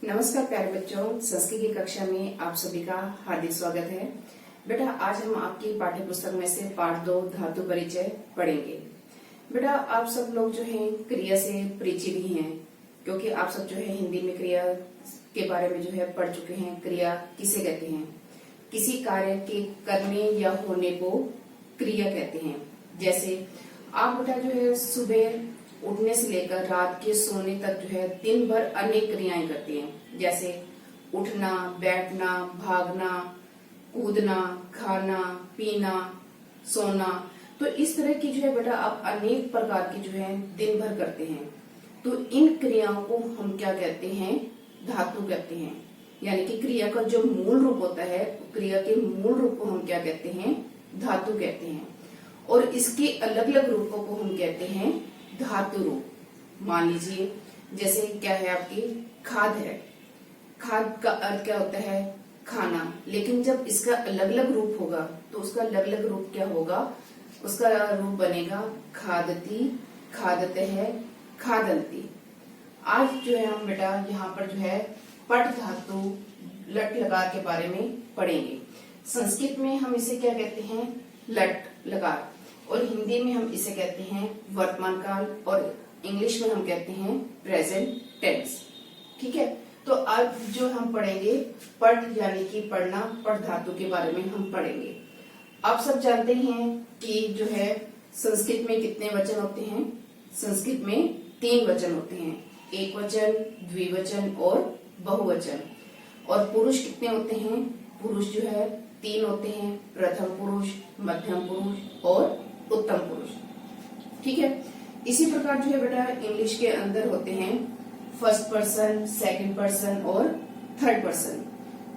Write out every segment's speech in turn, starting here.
नमस्कार प्यारे बच्चों, संस्कृत की कक्षा में आप सभी का हार्दिक स्वागत है। बेटा आज हम आपकी पाठ्य पुस्तक में से पाठ 2 धातु परिचय पढ़ेंगे। बेटा आप सब लोग जो हैं क्रिया से परिचित ही हैं, क्योंकि आप सब जो है हिंदी में क्रिया के बारे में जो है पढ़ चुके हैं। क्रिया किसे कहते हैं? किसी कार्य के करने या होने को क्रिया कहते हैं। जैसे आप बेटा जो है सुबह उठने से लेकर रात के सोने तक जो है दिन भर अनेक क्रियाएं करती हैं। जैसे उठना, बैठना, भागना, कूदना, खाना, पीना, सोना। तो इस तरह की जो है बेटा आप अनेक प्रकार की जो है दिन भर करते हैं। तो इन क्रियाओं को हम क्या कहते हैं? धातु कहते हैं। यानी कि क्रिया का जो मूल रूप होता है, क्रिया के मूल रूप को हम क्या कहते हैं? धातु कहते हैं। और इसके अलग अलग रूपों को हम कहते हैं धातु रूप। मान लीजिए जैसे क्या है, आपकी खाद है। खाद का अर्थ क्या होता है? खाना। लेकिन जब इसका अलग अलग रूप होगा तो उसका अलग अलग रूप क्या होगा? उसका रूप बनेगा खादती, खादतः, खादंती। आज जो है हम बेटा यहाँ पर जो है पट धातु लट लकार के बारे में पढ़ेंगे। संस्कृत में हम इसे क्या कहते हैं? लट लकार। और हिंदी में हम इसे कहते हैं वर्तमान काल, और इंग्लिश में हम कहते हैं प्रेजेंट टेंस। ठीक है, तो आज जो हम पढ़ेंगे पट यानी कि पढ़ना, पट धातु के बारे में हम पढ़ेंगे। आप सब जानते हैं कि जो है संस्कृत में कितने वचन होते हैं? संस्कृत में 3 वचन होते हैं, एक वचन, द्विवचन और बहुवचन। और पुरुष कितने होते हैं? पुरुष जो है 3 होते हैं, प्रथम पुरुष, मध्यम पुरुष और उत्तम पुरुष। ठीक है, इसी प्रकार जो है बेटा इंग्लिश के अंदर होते हैं फर्स्ट पर्सन, सेकंड पर्सन और थर्ड पर्सन।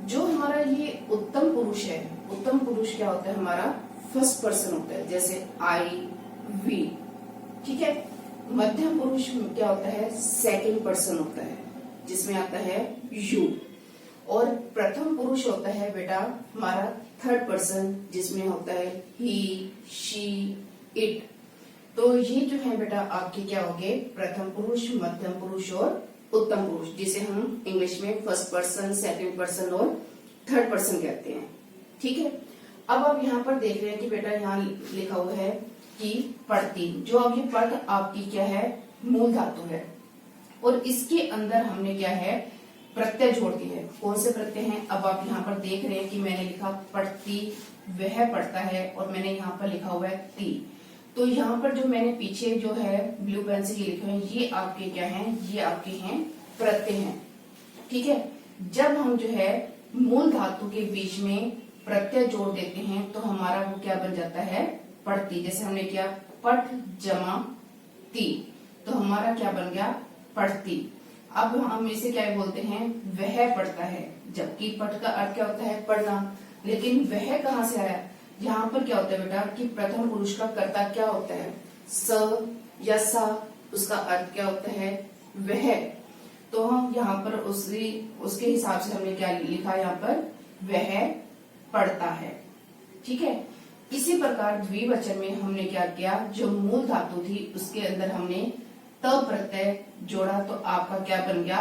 जो हमारा ये उत्तम पुरुष है, उत्तम पुरुष क्या होता है? हमारा फर्स्ट पर्सन होता है, जैसे आई, वी। ठीक है, मध्यम पुरुष क्या होता है? सेकंड पर्सन होता है, जिसमें आता है यू। और प्रथम पुरुष होता है बेटा हमारा थर्ड पर्सन, जिसमें होता है ही, शी, इट। तो ये जो है बेटा आपके क्या हो गए? प्रथम पुरुष, मध्यम पुरुष और उत्तम पुरुष, जिसे हम इंग्लिश में फर्स्ट पर्सन, सेकंड पर्सन और थर्ड पर्सन कहते हैं। ठीक है, अब आप यहाँ पर देख रहे हैं कि बेटा यहाँ लिखा हुआ है कि पढ़ती। जो अब ये पढ़ आपकी क्या है? मूल धातु है। और इसके अंदर हमने क्या है? प्रत्यय जोड़ दिए हैं। कौन से प्रत्यय हैं? अब आप यहाँ पर देख रहे हैं कि मैंने लिखा पढ़ती, वह पढ़ता है, और मैंने यहाँ पर लिखा हुआ है ती। तो यहाँ पर जो मैंने पीछे जो है ब्लू पेन से ये लिखे हैं, ये आपके क्या हैं? ये आपके हैं प्रत्यय हैं। ठीक है, जब हम जो है मूल धातु के बीच में प्रत्यय जोड़ देते हैं तो हमारा वो क्या बन जाता है? पढ़ती। जैसे हमने किया पट जमा ती, तो हमारा क्या बन गया? पढ़ती। अब हम इसे क्या बोलते हैं? वह पढ़ता है। जबकि पट का अर्थ क्या होता है? पढ़ना। लेकिन वह कहाँ से आया? यहाँ पर क्या होता है बेटा कि प्रथम पुरुष का कर्ता क्या होता है? स या सा। उसका अर्थ क्या होता है? वह। तो हम यहाँ पर उसके हिसाब से हमने क्या लिखा? यहाँ पर वह पढ़ता है। ठीक है, इसी प्रकार द्विवचन में हमने क्या किया? जो मूल धातु थी उसके अंदर हमने त प्रत्यय जोड़ा, तो आपका क्या बन गया?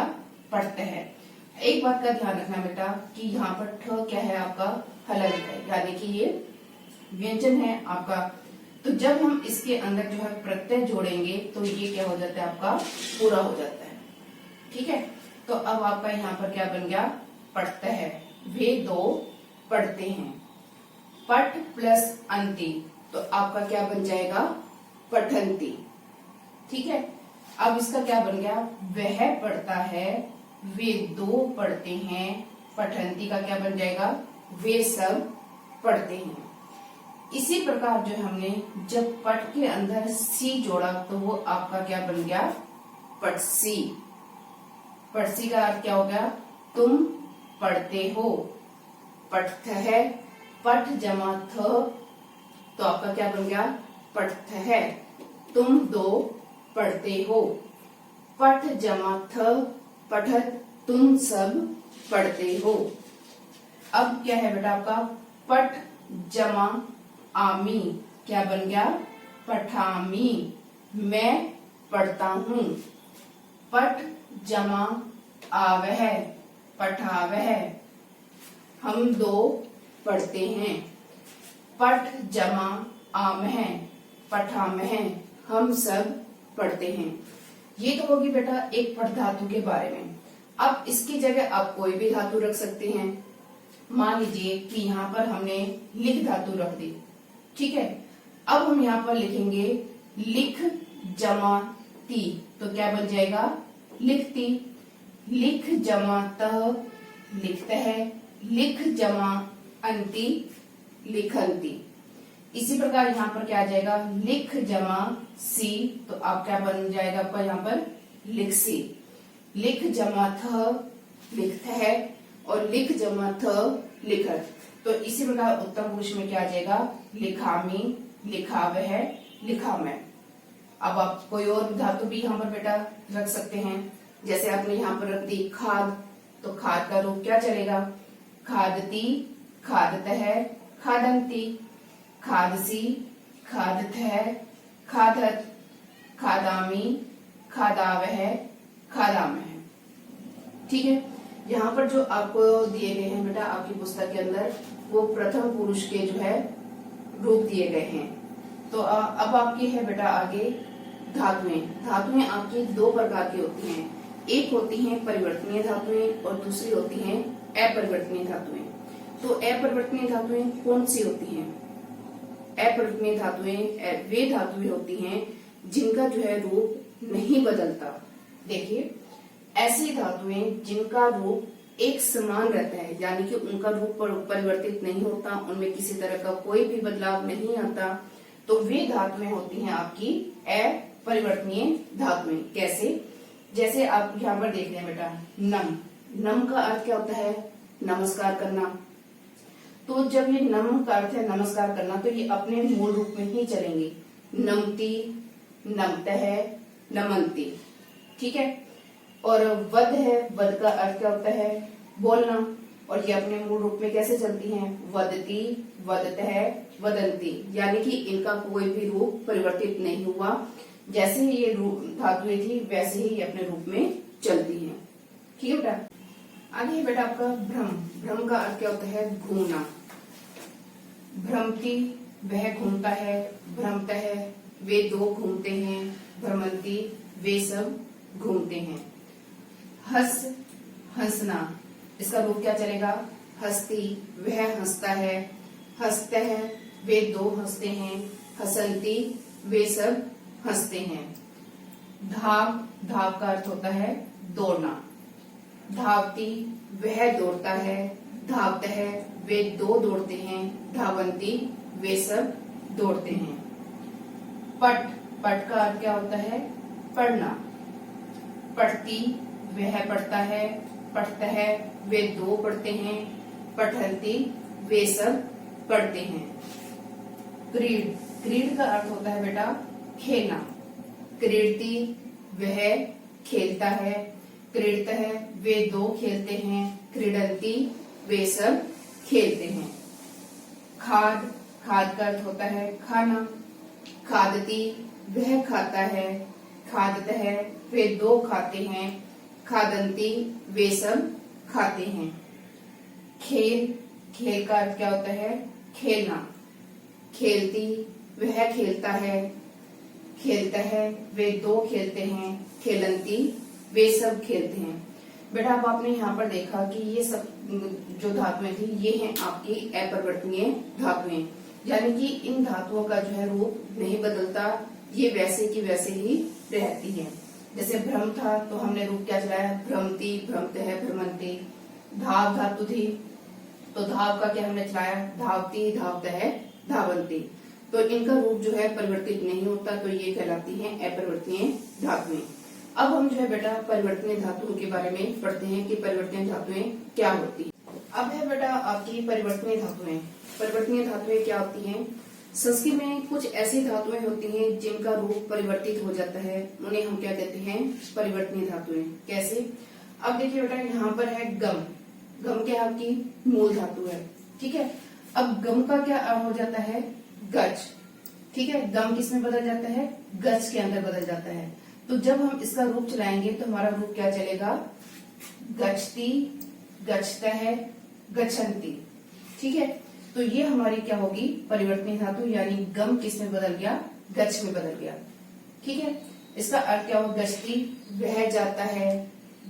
पढ़ते हैं। एक बात का ध्यान रखना बेटा कि यहाँ पर ठ क्या है? आपका हलंत है, यानी कि ये व्यंजन है आपका। तो जब हम इसके अंदर जो है प्रत्यय जोड़ेंगे तो ये क्या हो जाता है? आपका पूरा हो जाता है। ठीक है, तो अब आपका यहाँ पर क्या बन गया? पढ़ते हैं। वे 2 पढ़ते हैं। पट प्लस अंति, तो आपका क्या बन जाएगा? पठंती। ठीक है, अब इसका क्या बन गया? वह पढ़ता है, वे 2 पढ़ते हैं। पठंती का क्या बन जाएगा? वे सब पढ़ते हैं। इसी प्रकार जो हमने जब पट के अंदर सी जोड़ा तो वो आपका क्या बन गया? पटसी। पटसी का अर्थ क्या हो गया? तुम पढ़ते हो। पठथ है, पठ जमा थ, तो आपका क्या बन गया? पठथ है। तुम 2 पढ़ते हो। पठ जमा थ, पठत, तुम सब पढ़ते हो। अब क्या है बेटा आपका? पट जमा आमी, क्या बन गया? पठामी, मैं पढ़ता हूँ। पट जमा आवह, पठावह। हम दो पढ़ते हैं। पठ जमा आमह, पठामह। हम सब पढ़ते हैं। ये तो होगी बेटा एक पठ धातु के बारे में। अब इसकी जगह आप कोई भी धातु रख सकते हैं। मान लीजिए कि यहाँ पर हमने लिख धातु रख दी, ठीक है। अब हम यहाँ पर लिखेंगे लिख जमा ती, तो क्या बन जाएगा लिखती। लिख जमा तह, लिखतः। लिख जमा अंति, लिखंती। इसी प्रकार यहाँ पर क्या आ जाएगा लिख जमा सी, तो आप क्या बन जाएगा आपका यहाँ पर लिखसी। लिख जमा थ, लिखतः, और लिख जमा थ, लिखत। तो इसी प्रकार उत्तम पुरुष में क्या आ जाएगा लिखामी, लिखावह, लिखामह। अब आप कोई और धातु भी यहाँ पर बेटा रख सकते हैं। जैसे आपने यहाँ पर रख दी खाद, तो खाद का रूप क्या चलेगा खादती, खादतः, खादंती। खादसी, खादतः, खादत। खादामी, खादावह, खादामह। ठीक है। यहाँ पर जो आपको दिए गए हैं बेटा आपकी पुस्तक के अंदर, वो प्रथम पुरुष के जो है रूप दिए गए हैं। तो अब आपकी है बेटा आगे धातुएं। धातुएं आपकी दो प्रकार की होती हैं। एक होती हैं परिवर्तनीय धातुएं और दूसरी होती हैं अपरिवर्तनीय धातुएं। तो अपरिवर्तनीय धातुएं कौन सी होती हैं? अपरिवर्तनीय धातुएं वे धातुएं होती हैं जिनका जो है रूप नहीं बदलता। देखिए, ऐसी धातुएं जिनका रूप एक समान रहता है, यानी कि उनका रूप परिवर्तित नहीं होता, उनमें किसी तरह का कोई भी बदलाव नहीं आता, तो वे धातुएं होती हैं आपकी अपरिवर्तनीय धातुएं। कैसे? जैसे आप यहाँ पर देख रहे हैं बेटा नम। नम का अर्थ क्या होता है? नमस्कार करना। तो जब ये नम का अर्थ है नमस्कार करना, तो ये अपने मूल रूप में ही चलेंगे। नमती, नमतः, नमंती। ठीक है। और वद है, वद का अर्थ क्या होता है? बोलना। और ये अपने मूल रूप में कैसे चलती हैं? वदती, वदतः, वदंती। यानी कि इनका कोई भी रूप परिवर्तित नहीं हुआ। जैसे ही ये धातुएं थी वैसे ही अपने रूप में चलती हैं। ठीक है बेटा। आगे बेटा आपका भ्रम। भ्रम का अर्थ क्या होता है? घूमना। भ्रमती, वह घूमता है। भ्रमतः, वे दो घूमते हैं। भ्रमंती, वे सब घूमते हैं। हंस, हंसना। इसका रूप क्या चलेगा? हंसती, वह हंसता है। हंसतः, वे दो हंसते हैं। हंसंती, वे सब हंसते हैं। धाव, धाव का अर्थ होता है दौड़ना। धावती, वह दौड़ता है। धावतः, वे दो दौड़ते हैं। धावंती, वे सब दौड़ते हैं। पट, पट का अर्थ क्या होता है? पढ़ना। पढ़ती, वह पढ़ता है। पढ़तः, वे दो पढ़ते हैं। पठंती, वे सब पढ़ते हैं। क्रीड, क्रीड का अर्थ होता है बेटा खेलना। क्रीडती, वह खेलता है। क्रीडतः, वे दो खेलते हैं। क्रीडंती, वे सब खेलते हैं। खाद, खाद का अर्थ होता है खाना। खादती, वह खाता है। खादतः, वे दो खाते हैं। खादंती, वे सब खाते हैं। खेल, खेल का अर्थ क्या होता है? खेलना। खेलती, वह खेलता है। खेलतः, वे दो खेलते हैं। खेलंती, वे सब खेलते हैं। बेटा अब आपने यहाँ पर देखा कि ये सब जो धातुएं थी ये हैं आपकी अपरिवर्तनीय धातुएं, यानी कि इन धातुओं का जो है रूप नहीं बदलता, ये वैसे की वैसे ही रहती है। जैसे भ्रम था तो हमने रूप क्या चलाया? भ्रमती, भ्रमतः, भ्रमंती। धाव धातु थी तो धाव का क्या हमने चलाया? धावती, धावतः, धावंती। तो इनका रूप जो है परिवर्तित नहीं होता, तो ये कहलाती हैं अपरिवर्तनीय धातुएं। अब हम जो है बेटा परिवर्तनीय धातुओं के बारे में पढ़ते हैं कि परिवर्तनीय धातुएं क्या होती हैं। अब है बेटा आपकी परिवर्तनीय धातुएं। परिवर्तनीय धातुएं क्या होती हैं? संस्कृत में कुछ ऐसी धातुएं होती हैं जिनका रूप परिवर्तित हो जाता है, उन्हें हम क्या कहते हैं? परिवर्तनीय धातुएं। कैसे? अब देखिए बेटा यहाँ पर है गम। गम क्या आपकी मूल धातु है, ठीक है। अब गम का क्या हो जाता है? गज, ठीक है। गम किसमें बदल जाता है? गज के अंदर बदल जाता है। तो जब हम इसका रूप चलाएंगे तो हमारा रूप क्या चलेगा? गच्छति, गच्छतः, गच्छन्ति। ठीक है, तो ये हमारी क्या होगी परिवर्तनीय धातु, यानी गम किस में बदल गया, गच्छ में बदल गया। ठीक है, इसका अर्थ क्या होगा, गच्छति वह जाता है,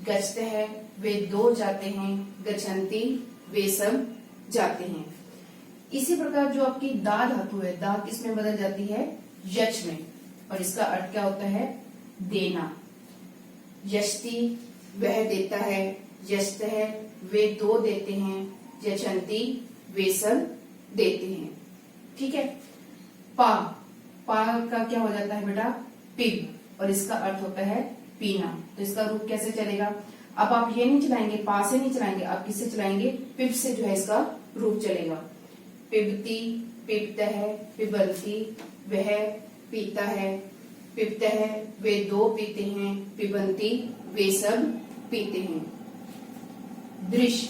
गच्छतः वे दो जाते हैं, गच्छन्ति वे सब जाते हैं। इसी प्रकार जो आपकी दा धातु है, दा किस में बदल जाती है, यच में, और इसका अर्थ क्या होता है, देना। यच्छति वह देता है, यच्छतः वे दो देते हैं, यच्छन्ति वे सब देते हैं। ठीक है, पा, पा का क्या हो जाता है बेटा, पिब, और इसका अर्थ होता है पीना। तो इसका रूप कैसे चलेगा, अब आप ये नहीं चलाएंगे, पा से नहीं चलाएंगे, आप किससे चलाएंगे, पिब से जो है इसका रूप चलेगा। पिबती, पिबतः, पिबन्ति, वह पीता है, पिबतः वे दो पीते हैं, पिबन्ति वे सब पीते हैं। दृश्य,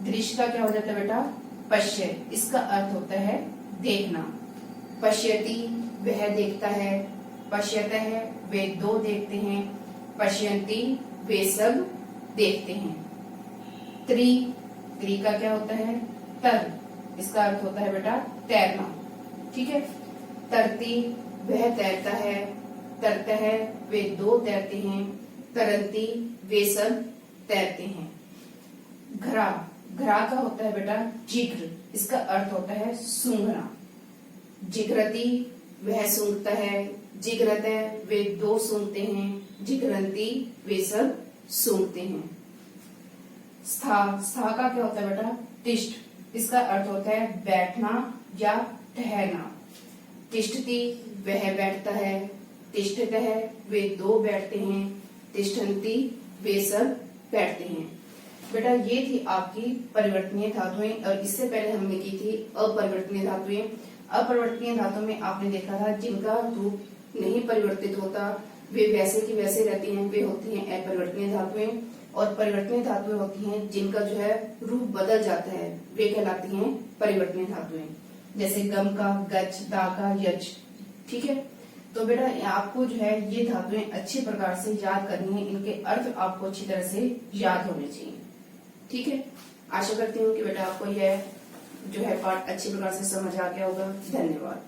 दृश्य का क्या हो जाता है बेटा, पश्य, इसका अर्थ होता है देखना। पश्यति वह देखता है, पश्यतः वे दो देखते हैं, पश्यन्ति वे सब देखते हैं। त्रि, त्रि का क्या होता है, तर, इसका अर्थ होता है बेटा तैरना। ठीक है, तरती वह तैरता है, तरतः वे दो तैरते हैं, तरन्ति वे सब तैरते हैं। घरा, घरा का होता है बेटा जिघ्र, इसका अर्थ होता है सूंघना। जिघ्रति वह सूंघता है, जिघ्रतः वे दो सूंघते हैं, जिघ्रन्ति वे सब सूंघते हैं। स्था, स्था का क्या होता है बेटा तिष्ठ, इसका अर्थ होता है बैठना या ठहरना। तिष्ठति वह बैठता है, तिष्ठतः वे दो बैठते हैं, तिष्ठन्ति वे सब बैठते हैं। बेटा ये थी आपकी परिवर्तनीय धातुएं, और इससे पहले हमने की थी अपरिवर्तनीय धातुएं। अपरिवर्तनीय धातु में आपने देखा था जिनका रूप नहीं परिवर्तित होता वे वैसे की वैसे रहती हैं, वे होती हैं अपरिवर्तनीय धातुएं। और परिवर्तनीय धातुएं होती हैं जिनका जो है रूप बदल जाता है, वे कहलाती हैं परिवर्तनीय धातुएं, जैसे गम का गच्छ, दा का यच। ठीक है, तो बेटा आपको जो है ये धातुएं अच्छी प्रकार से याद करनी है, इनके अर्थ आपको अच्छी तरह से याद होने चाहिए। ठीक है, आशा करती हूँ कि बेटा आपको यह जो है पाठ अच्छी प्रकार से समझ आ गया होगा। धन्यवाद।